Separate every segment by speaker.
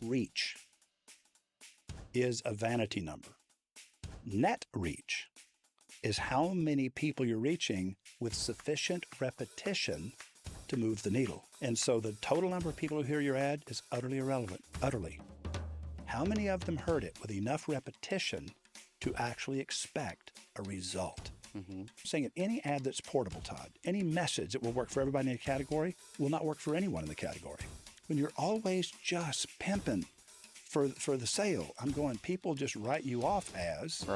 Speaker 1: reach is a vanity number. Net reach is how many people you're reaching with sufficient repetition to move the needle. And so the total number of people who hear your ad is utterly irrelevant, utterly. How many of them heard it with enough repetition to actually expect a result? Saying it, any ad that's portable, Todd, any message that will work for everybody in a category will not work for anyone in the category. When you're always just pimping for the sale, I'm going, people just write you off as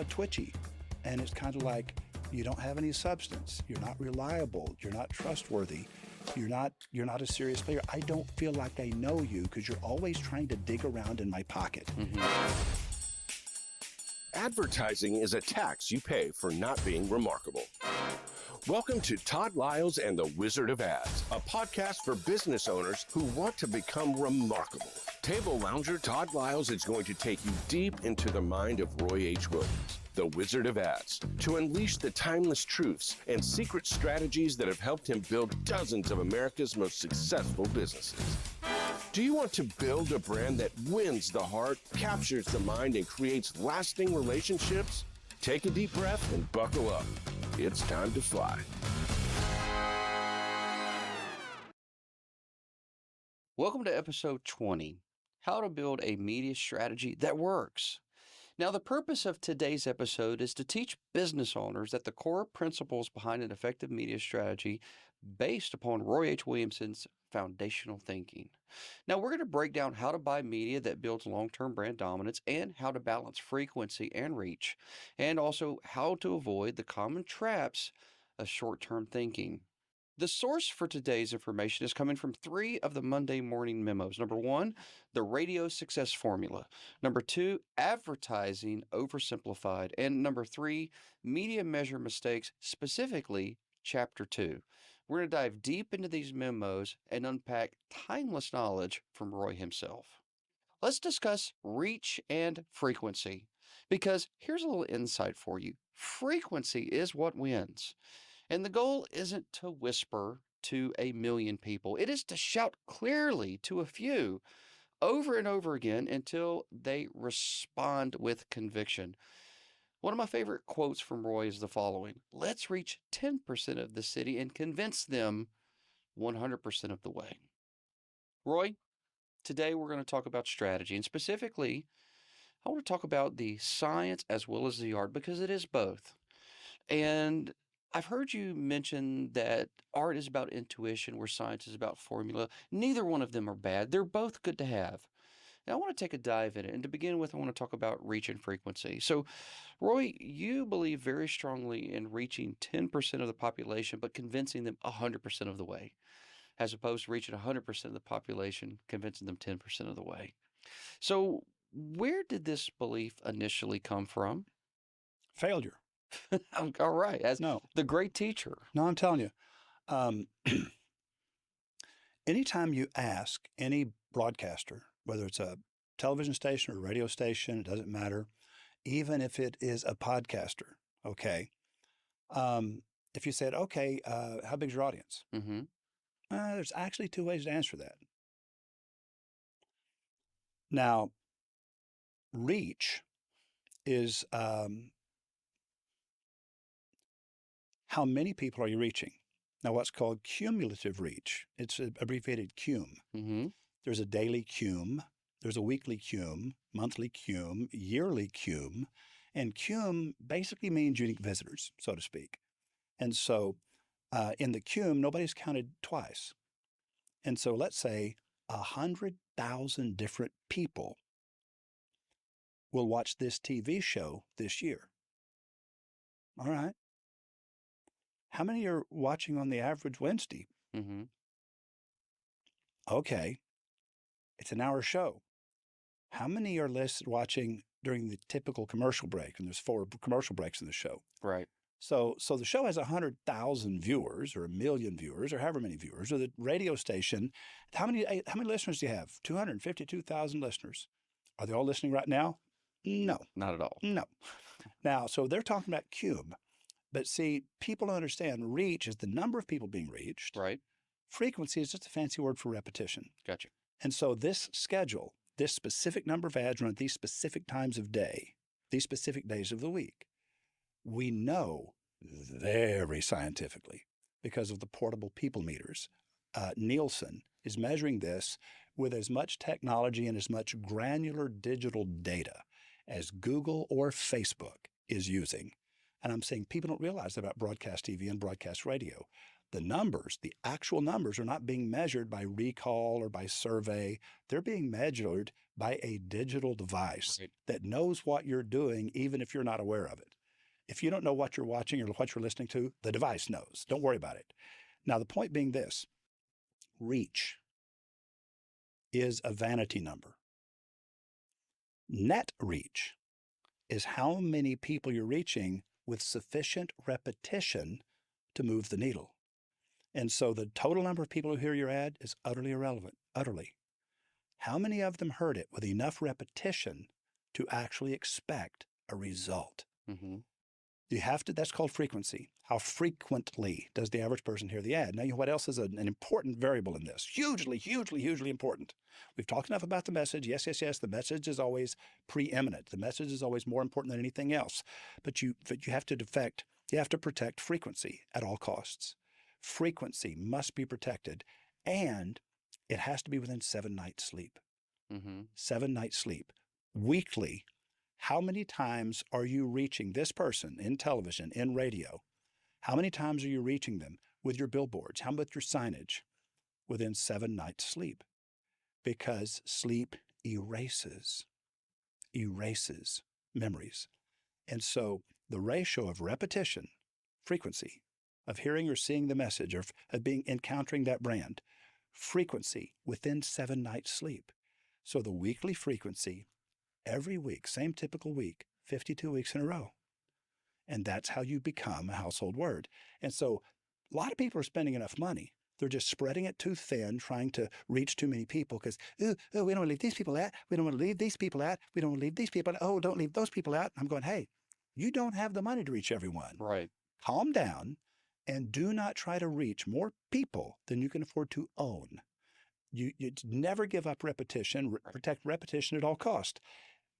Speaker 1: twitchy. And it's kind of like, you don't have any substance. You're not reliable. You're not trustworthy. You're not a serious player. I don't feel like I know you because you're always trying to dig around in my pocket.
Speaker 2: Advertising is a tax you pay for not being remarkable. Welcome to Todd, Liles, and the Wizard of Ads, a podcast for business owners who want to become remarkable. Table lounger Todd Liles is going to take you deep into the mind of Roy H. Williams, the Wizard of Ads, to unleash the timeless truths and secret strategies that have helped him build dozens of America's most successful businesses. Do you want to build a brand that wins the heart, captures the mind, and creates lasting relationships? Take a deep breath and buckle up. It's time to fly.
Speaker 3: Welcome to episode 20, How to Build a Media Strategy That Works. Now, the purpose of today's episode is to teach business owners that the core principles behind an effective media strategy based upon Roy H. Williamson's foundational thinking. Now, we're going to break down how to buy media that builds long-term brand dominance and how to balance frequency and reach, and also how to avoid the common traps of short-term thinking. The source for today's information is coming from 3 of the Monday morning memos. Number 1, the radio success formula. Number 2, advertising oversimplified. And number 3, media measure mistakes, specifically chapter 2. We're going to dive deep into these memos and unpack timeless knowledge from Roy himself. Let's discuss reach and frequency, because here's a little insight for you. Frequency is what wins. And the goal isn't to whisper to a million people. It is to shout clearly to a few over and over again until they respond with conviction. One of my favorite quotes from Roy is the following: let's reach 10% of the city and convince them 100% of the way. Roy, today we're going to talk about strategy, and specifically, I want to talk about the science as well as the art, because it is both. And I've heard you mention that art is about intuition, where science is about formula. Neither one of them are bad. They're both good to have. Now, I want to take a dive in it. And to begin with, I want to talk about reach and frequency. So, Roy, you believe very strongly in reaching 10% of the population, but convincing them 100% of the way, as opposed to reaching 100% of the population, convincing them 10% of the way. So, where did this belief initially come from?
Speaker 1: Failure.
Speaker 3: All right. As
Speaker 1: No.
Speaker 3: the great teacher.
Speaker 1: No, I'm telling you. Anytime you ask any broadcaster, whether it's a television station or a radio station, it doesn't matter, even if it is a podcaster, okay? If you said, okay, how big's your audience? There's actually 2 ways to answer that. Now, reach is how many people are you reaching? Now, what's called cumulative reach, it's abbreviated CUM. There's a daily CUM, there's a weekly CUM, monthly CUM, yearly CUM, and CUM basically means unique visitors, so to speak. And so in the CUM, nobody's counted twice. And so let's say 100,000 different people will watch this TV show this year. All right. How many are watching on the average Wednesday? Okay. It's an hour show. How many are watching during the typical commercial break? And there's 4 commercial breaks in the show.
Speaker 3: Right.
Speaker 1: So the show has 100,000 viewers or 1 million viewers or however many viewers, or the radio station. How many listeners do you have? 252,000 listeners. Are they all listening right now? No.
Speaker 3: Not at all.
Speaker 1: No. Now, so they're talking about CUM. But see, people don't understand reach is the number of people being reached.
Speaker 3: Right.
Speaker 1: Frequency is just a fancy word for repetition.
Speaker 3: Gotcha.
Speaker 1: And so this schedule, this specific number of ads run at these specific times of day, these specific days of the week, we know very scientifically because of the portable people meters. Nielsen is measuring this with as much technology and as much granular digital data as Google or Facebook is using. And I'm saying people don't realize about broadcast TV and broadcast radio. The numbers, the actual numbers, are not being measured by recall or by survey. They're being measured by a digital device that knows what you're doing, even if you're not aware of it. If you don't know what you're watching or what you're listening to, the device knows. Don't worry about it. Now, the point being this: reach is a vanity number. Net reach is how many people you're reaching with sufficient repetition to move the needle. And so the total number of people who hear your ad is utterly irrelevant, utterly. How many of them heard it with enough repetition to actually expect a result?
Speaker 3: Mm-hmm.
Speaker 1: You have to, that's called frequency. How frequently does the average person hear the ad? Now, what else is an important variable in this? Hugely, hugely, hugely important. We've talked enough about the message. Yes, yes, yes. The message is always preeminent. The message is always more important than anything else. But you have to protect frequency at all costs. Frequency must be protected, and it has to be within 7 nights sleep.
Speaker 3: Mm-hmm.
Speaker 1: 7 nights sleep. Weekly. How many times are you reaching this person in television, in radio? How many times are you reaching them with your billboards? How about your signage? Within 7 nights sleep. Because sleep erases memories. And so the ratio of repetition, frequency, of hearing or seeing the message, or of encountering that brand, frequency within 7 nights sleep. So the weekly frequency, every week, same typical week, 52 weeks in a row. And that's how you become a household word. And so a lot of people are spending enough money. They're just spreading it too thin, trying to reach too many people because, we don't want to leave these people out. We don't want to leave these people out. We don't want to leave these people out. Oh, don't leave those people out. I'm going, hey, you don't have the money to reach everyone.
Speaker 3: Right.
Speaker 1: Calm down and do not try to reach more people than you can afford to own. You never give up repetition. Protect repetition at all cost.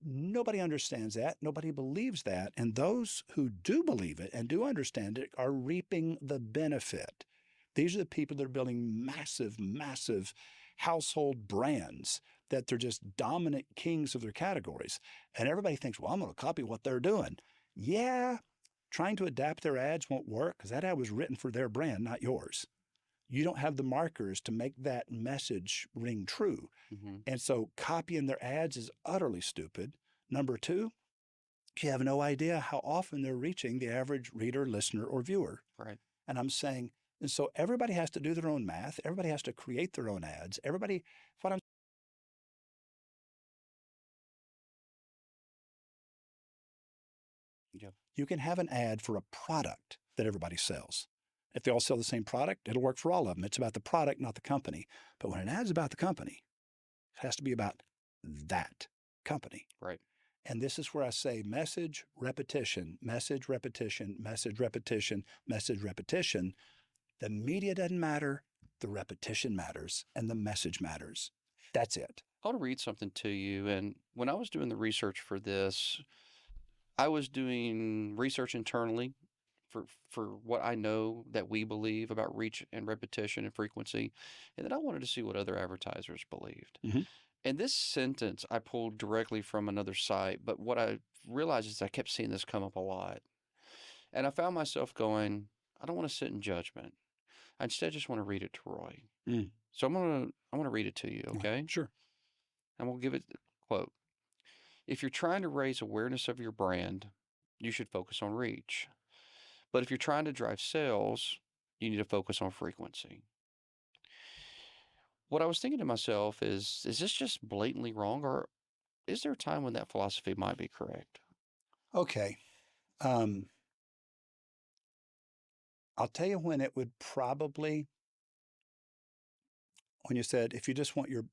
Speaker 1: Nobody understands that. Nobody believes that. And those who do believe it and do understand it are reaping the benefit. These are the people that are building massive, massive household brands that they're just dominant kings of their categories. And everybody thinks, well, I'm going to copy what they're doing. Yeah, trying to adapt their ads won't work because that ad was written for their brand, not yours. You don't have the markers to make that message ring true.
Speaker 3: Mm-hmm.
Speaker 1: And so copying their ads is utterly stupid. Number two, you have no idea how often they're reaching the average reader, listener, or viewer.
Speaker 3: Right.
Speaker 1: And I'm saying, and so everybody has to do their own math. Everybody has to create their own ads.
Speaker 3: Yep.
Speaker 1: You can have an ad for a product that everybody sells. If they all sell the same product, it'll work for all of them. It's about the product, not the company. But when an ad's about the company, it has to be about that company.
Speaker 3: Right.
Speaker 1: And this is where I say message, repetition, message, repetition, message, repetition, message, repetition. The media doesn't matter. The repetition matters and the message matters. That's it.
Speaker 3: I want to read something to you. And when I was doing the research for this, I was doing research internally for what I know that we believe about reach and repetition and frequency. And then I wanted to see what other advertisers believed.
Speaker 1: Mm-hmm.
Speaker 3: And this sentence I pulled directly from another site, but what I realized is I kept seeing this come up a lot. And I found myself going, I don't want to sit in judgment. I instead just want to read it to Roy.
Speaker 1: Mm.
Speaker 3: So I'm gonna read it to you, okay?
Speaker 1: Sure.
Speaker 3: And we'll give it the quote. If you're trying to raise awareness of your brand, you should focus on reach. But if you're trying to drive sales, you need to focus on frequency. What I was thinking to myself is this just blatantly wrong, or is there a time when that philosophy might be correct?
Speaker 1: Okay. I'll tell you when it would probably, when you said, if you just want your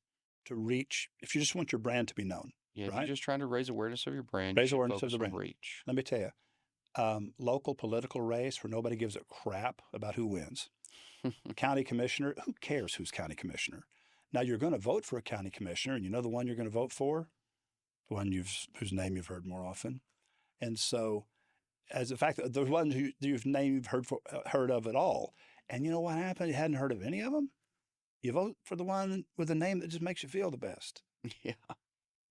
Speaker 1: brand to be known.
Speaker 3: Yeah, if
Speaker 1: right?
Speaker 3: you're just trying to raise awareness of your brand,
Speaker 1: Raise
Speaker 3: you should
Speaker 1: awareness of
Speaker 3: focus
Speaker 1: the
Speaker 3: on
Speaker 1: brand.
Speaker 3: reach.
Speaker 1: Let me tell you, local political race where nobody gives a crap about who wins. County commissioner, who cares who's county commissioner? Now you're going to vote for a county commissioner, and you know the one you're going to vote for, the one whose name you've heard more often. And so, as a fact, the one you've heard of at all. And you know what happened? You hadn't heard of any of them. You vote for the one with a name that just makes you feel the best.
Speaker 3: Yeah.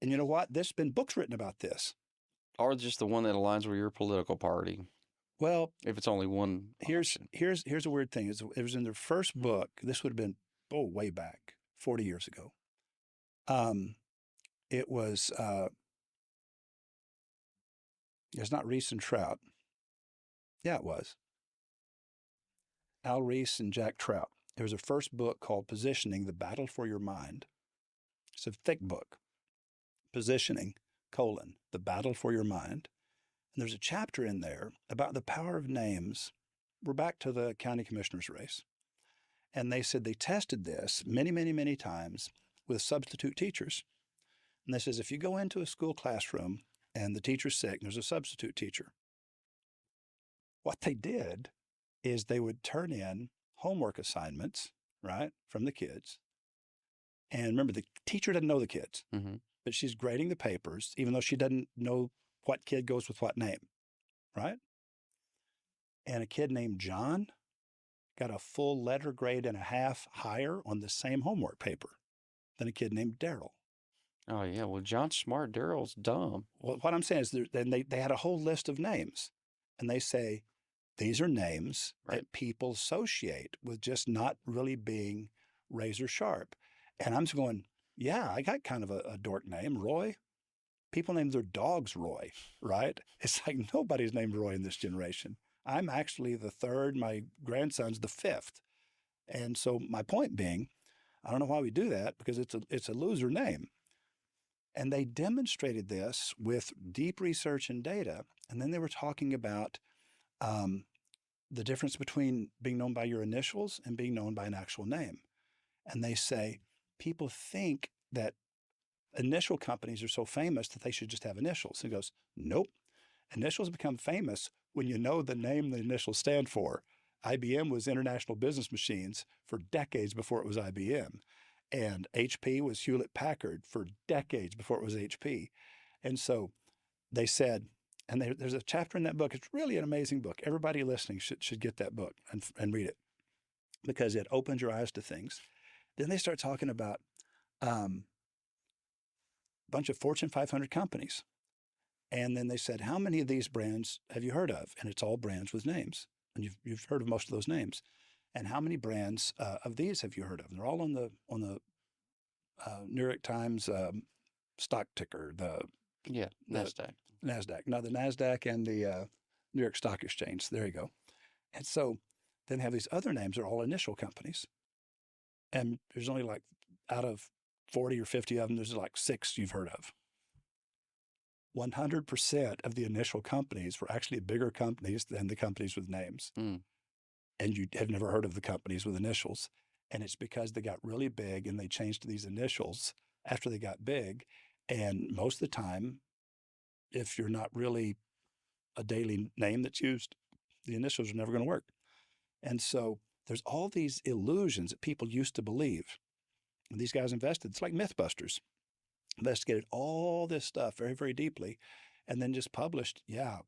Speaker 1: And you know what? There's been books written about this.
Speaker 3: Or just the one that aligns with your political party.
Speaker 1: Well,
Speaker 3: if it's only one.
Speaker 1: Here's a weird thing. It was in their first book. This would have been way back, 40 years ago. It was it's not Reese and Trout. Yeah, it was Al Reese and Jack Trout. There was a first book called Positioning: The Battle for Your Mind. It's a thick book. Positioning: The Battle for Your Mind. And there's a chapter in there about the power of names. We're back to the county commissioner's race. And they said they tested this many, many, many times with substitute teachers. And they says, if you go into a school classroom and the teacher's sick and there's a substitute teacher, what they did is they would turn in homework assignments, right, from the kids. And remember, the teacher doesn't know the kids, but she's grading the papers, even though she doesn't know what kid goes with what name, right? And a kid named John got a full letter grade and a half higher on the same homework paper than a kid named Daryl.
Speaker 3: Oh, yeah. Well, John's smart. Daryl's dumb.
Speaker 1: Well, what I'm saying is they had a whole list of names, and they say these are names that people associate with just not really being razor sharp. And I'm just going, yeah, I got kind of a dork name, Roy. People name their dogs Roy, right? It's like nobody's named Roy in this generation. I'm actually the third. My grandson's the fifth. And so my point being, I don't know why we do that, because it's a loser name. And they demonstrated this with deep research and data. And then they were talking about the difference between being known by your initials and being known by an actual name. And they say people think that initial companies are so famous that they should just have initials. And he goes, nope. Initials become famous when you know the name the initials stand for. IBM was International Business Machines for decades before it was IBM. And HP was Hewlett Packard for decades before it was HP. And so they said, and there's a chapter in that book. It's really an amazing book. Everybody listening should get that book and read it, because it opens your eyes to things. Then they start talking about a bunch of Fortune 500 companies. And then they said, how many of these brands have you heard of? And it's all brands with names. And you've heard of most of those names. And how many brands of these have you heard of? And they're all on the New York Times stock ticker.
Speaker 3: NASDAQ.
Speaker 1: NASDAQ. No, the NASDAQ and the New York Stock Exchange. There you go. And so then they have these other names that are all initial companies. And there's only like, out of 40 or 50 of them, there's like 6 you've heard of. 100% of the initial companies were actually bigger companies than the companies with names. And you have never heard of the companies with initials. And it's because they got really big and they changed to these initials after they got big. And most of the time, if you're not really a daily name that's used, the initials are never going to work. And so there's all these illusions that people used to believe. And these guys invested. It's like Mythbusters. Investigated all this stuff very, very deeply, and then just published,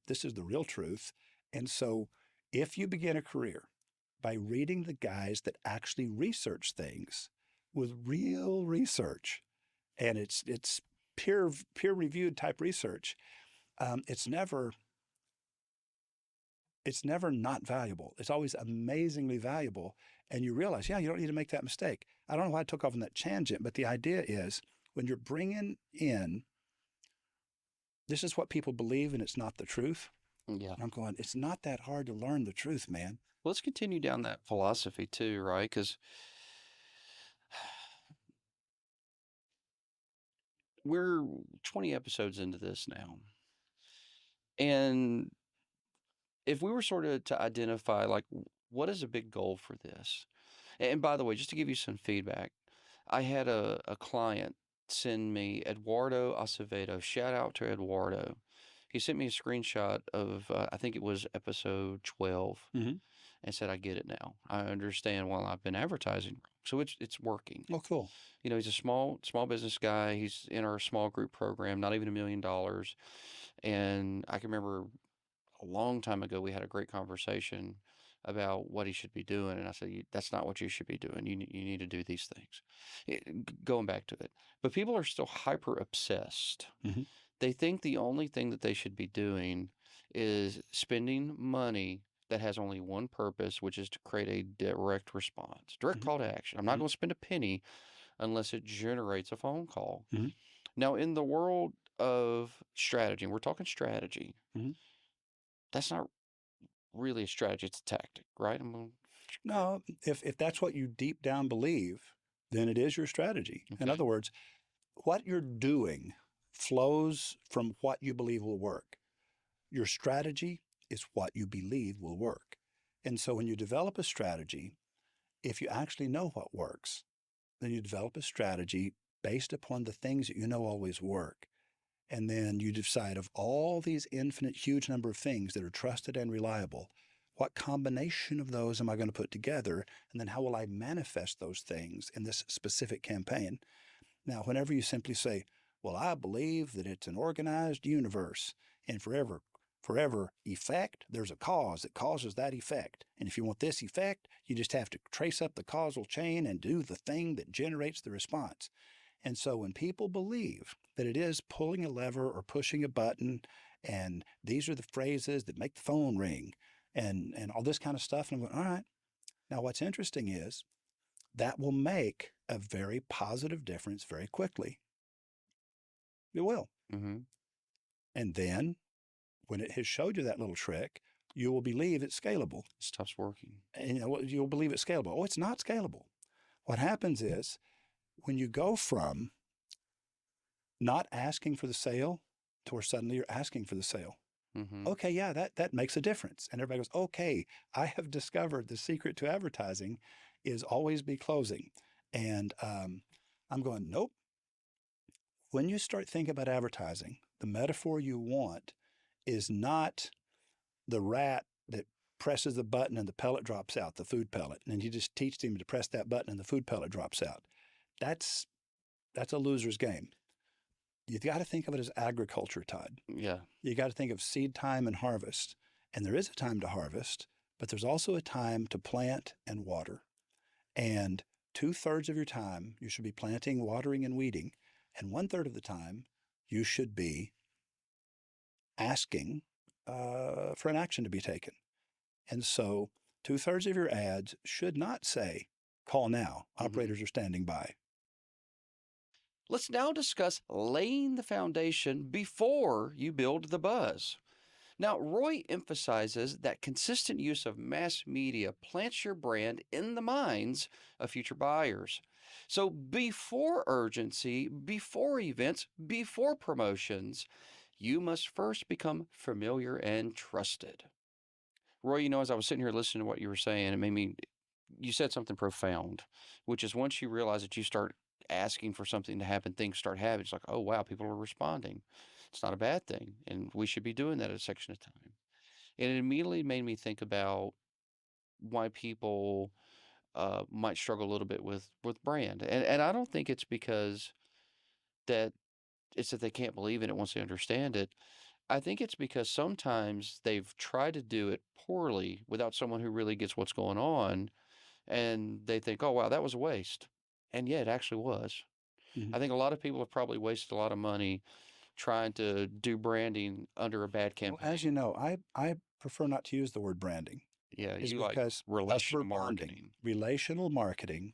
Speaker 1: this is the real truth. And so if you begin a career by reading the guys that actually research things with real research, and it's peer-reviewed type research, it's never not valuable. It's always amazingly valuable. And you realize, you don't need to make that mistake. I don't know why I took off on that tangent, but the idea is, when you're bringing in, this is what people believe and it's not the truth.
Speaker 3: Yeah.
Speaker 1: And I'm going, it's not that hard to learn the truth, man.
Speaker 3: Well, let's continue down that philosophy too, right? Because we're 20 episodes into this now. And if we were sort of to identify, like, what is a big goal for this? And by the way, just to give you some feedback, I had a client send me Eduardo Acevedo. Shout out to Eduardo. He sent me a screenshot of, I think it was episode 12. and said, I get it now. I understand why I've been advertising. So it's working.
Speaker 1: Oh, cool.
Speaker 3: You know, he's a small business guy. He's in our small group program, not even $1 million. And I can remember a long time ago, we had a great conversation about what he should be doing. And I said, that's not what you should be doing. You need to do these things. Going back to it. But people are still hyper obsessed.
Speaker 1: Mhm.
Speaker 3: They think the only thing that they should be doing is spending money that has only one purpose, which is to create a direct response, direct
Speaker 1: Mhm.
Speaker 3: call to action. I'm not
Speaker 1: Mhm.
Speaker 3: going to spend a penny unless it generates a phone call.
Speaker 1: Mhm.
Speaker 3: Now, in the world of strategy, and we're talking strategy,
Speaker 1: Mhm.
Speaker 3: that's not really a strategy, it's a tactic, right? I'm going
Speaker 1: No, if that's what you deep down believe, then it is your strategy. In
Speaker 3: okay.
Speaker 1: other words, what you're doing flows from what you believe will work. Your strategy is what you believe will work. And so when you develop a strategy, if you actually know what works, then you develop a strategy based upon the things that you know always work. And then you decide of all these infinite, huge number of things that are trusted and reliable, what combination of those am I going to put together? And then how will I manifest those things in this specific campaign? Now, whenever you simply say, well, I believe that it's an organized universe, and forever effect, there's a cause that causes that effect. And if you want this effect, you just have to trace up the causal chain and do the thing that generates the response. And so when people believe that it is pulling a lever or pushing a button, and these are the phrases that make the phone ring, and all this kind of stuff, and I'm going, all right. Now, what's interesting is that will make a very positive difference very quickly. It will.
Speaker 3: Mm-hmm.
Speaker 1: And then when it has showed you that little trick, you will believe it's scalable.
Speaker 3: Stuff's working.
Speaker 1: And you'll believe it's scalable. Oh, it's not scalable. What happens is when you go from not asking for the sale to where suddenly you're asking for the sale.
Speaker 3: Mm-hmm.
Speaker 1: Okay, yeah, that makes a difference. And everybody goes, okay, I have discovered the secret to advertising is always be closing. And I'm going, nope. When you start thinking about advertising, the metaphor you want is not the rat that presses the button and the pellet drops out, the food pellet. And you just teach him to press that button and the food pellet drops out. That's a loser's game. You've got to think of it as agriculture, Todd.
Speaker 3: Yeah.
Speaker 1: You got to think of seed time and harvest. And there is a time to harvest, but there's also a time to plant and water. And 2/3 of your time, you should be planting, watering, and weeding. And 1/3 of the time, you should be asking for an action to be taken. And so 2/3 of your ads should not say, call now,
Speaker 3: Mm-hmm.
Speaker 1: operators are standing by.
Speaker 3: Let's now discuss laying the foundation before you build the buzz. Now, Roy emphasizes that consistent use of mass media plants your brand in the minds of future buyers. So, before urgency, before events, before promotions, you must first become familiar and trusted. Roy, you know, as I was sitting here listening to what you were saying, it made me, you said something profound, which is once you realize that you start asking for something to happen, things start happening. It's like, oh, wow, people are responding. It's not a bad thing. And we should be doing that at a section of time. And it immediately made me think about why people might struggle a little bit with brand. And I don't think it's because that it's that they can't believe in it once they understand it. I think it's because sometimes they've tried to do it poorly without someone who really gets what's going on. And they think, oh, wow, that was a waste. And yeah, it actually was.
Speaker 1: Mhm.
Speaker 3: I think a lot of people have probably wasted a lot of money trying to do branding under a bad
Speaker 1: Well,
Speaker 3: campaign.
Speaker 1: as you know, I prefer not to use the word branding.
Speaker 3: Yeah,
Speaker 1: Is
Speaker 3: you like
Speaker 1: because
Speaker 3: relational
Speaker 1: customer bonding,
Speaker 3: marketing.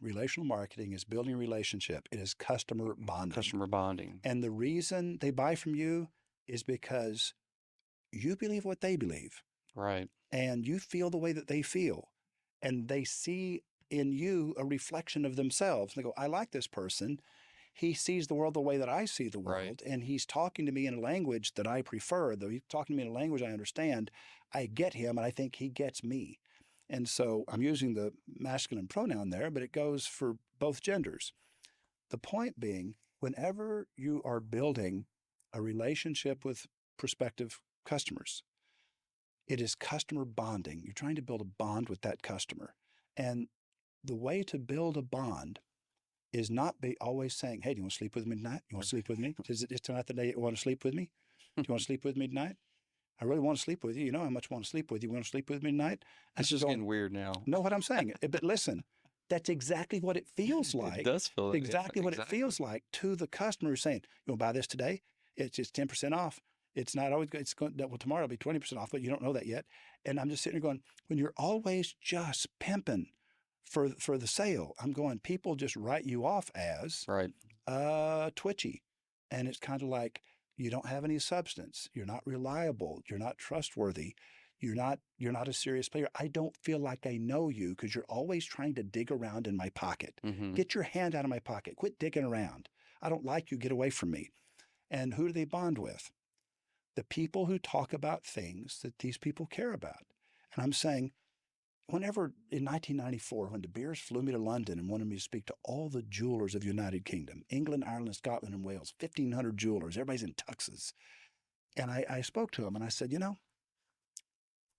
Speaker 1: relational marketing is building a relationship. It is customer bonding.
Speaker 3: Customer bonding.
Speaker 1: And the reason they buy from you is because you believe what they believe
Speaker 3: Right.
Speaker 1: and you feel the way that they feel. And they see in you a reflection of themselves. And they go, I like this person. He sees the world the way that I see the world.
Speaker 3: Right.
Speaker 1: And he's talking to me in a language that I prefer. Though he's talking to me in a language I understand, I get him and I think he gets me. And so I'm using the masculine pronoun there, but it goes for both genders. The point being, whenever you are building a relationship with prospective customers, It is customer bonding. You're trying to build a bond with that customer. And the way to build a bond is not be always saying, hey, do you want to sleep with me tonight? You want to sleep with me? Is tonight the day you want to sleep with me? Do you want to sleep with me tonight? I really want to sleep with you. You know how much I want to sleep with you. Want to sleep with me tonight?
Speaker 3: It's just getting weird now.
Speaker 1: Know what I'm saying? But listen, that's exactly what it feels like.
Speaker 3: It does feel
Speaker 1: exactly what it feels like to the customer who's saying, you want to buy this today? It's just 10% off. It's not always good. It's going, well, tomorrow it'll be 20% off, but you don't know that yet. And I'm just sitting there going, when you're always just pimping for the sale, I'm going, people just write you off as
Speaker 3: right.
Speaker 1: Twitchy. And it's kind of like, you don't have any substance. You're not reliable. You're not trustworthy. You're not a serious player. I don't feel like I know you because you're always trying to dig around in my pocket.
Speaker 3: Mm-hmm.
Speaker 1: Get your hand out of my pocket. Quit digging around. I don't like you. Get away from me. And who do they bond with? The people who talk about things that these people care about. And I'm saying, whenever in 1994, when De Beers flew me to London and wanted me to speak to all the jewelers of the United Kingdom, England, Ireland, Scotland, and Wales, 1,500 jewelers, everybody's in tuxes. And I spoke to them and I said, you know,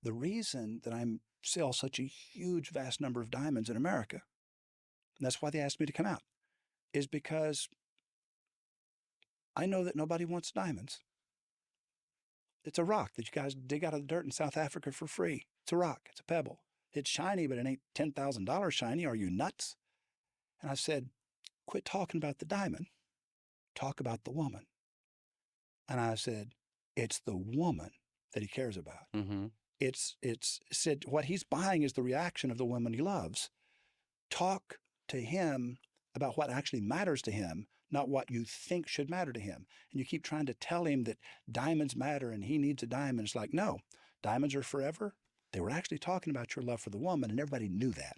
Speaker 1: the reason that I sell such a huge, vast number of diamonds in America, and that's why they asked me to come out, is because I know that nobody wants diamonds. It's a rock that you guys dig out of the dirt in South Africa for free. It's a rock. It's a pebble. It's shiny, but it ain't $10,000 shiny. Are you nuts? And I said, quit talking about the diamond. Talk about the woman. And I said, it's the woman that he cares about.
Speaker 3: Mm-hmm.
Speaker 1: It's said what he's buying is the reaction of the woman he loves. Talk to him about what actually matters to him, not what you think should matter to him. And you keep trying to tell him that diamonds matter and he needs a diamond. It's like, no, diamonds are forever. They were actually talking about your love for the woman, and everybody knew that.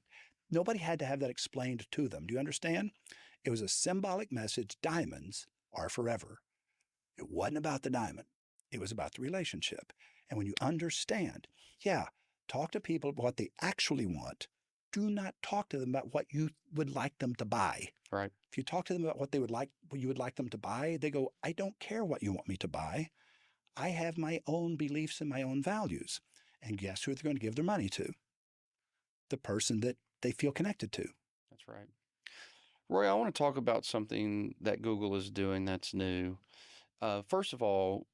Speaker 1: Nobody had to have that explained to them. Do you understand? It was a symbolic message. Diamonds are forever. It wasn't about the diamond. It was about the relationship. And when you understand, talk to people about what they actually want. Do not talk to them about what you would like them to buy.
Speaker 3: Right.
Speaker 1: If you talk to them about what you would like them to buy, they go, I don't care what you want me to buy. I have my own beliefs and my own values. And guess who they're going to give their money to? The person that they feel connected to.
Speaker 3: That's right. Roy, I want to talk about something that Google is doing that's new. First of all,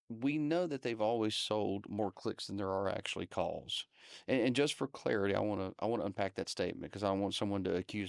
Speaker 3: we know that they've always sold more clicks than there are actually calls. And just for clarity, I want to unpack that statement because I don't want someone to accuse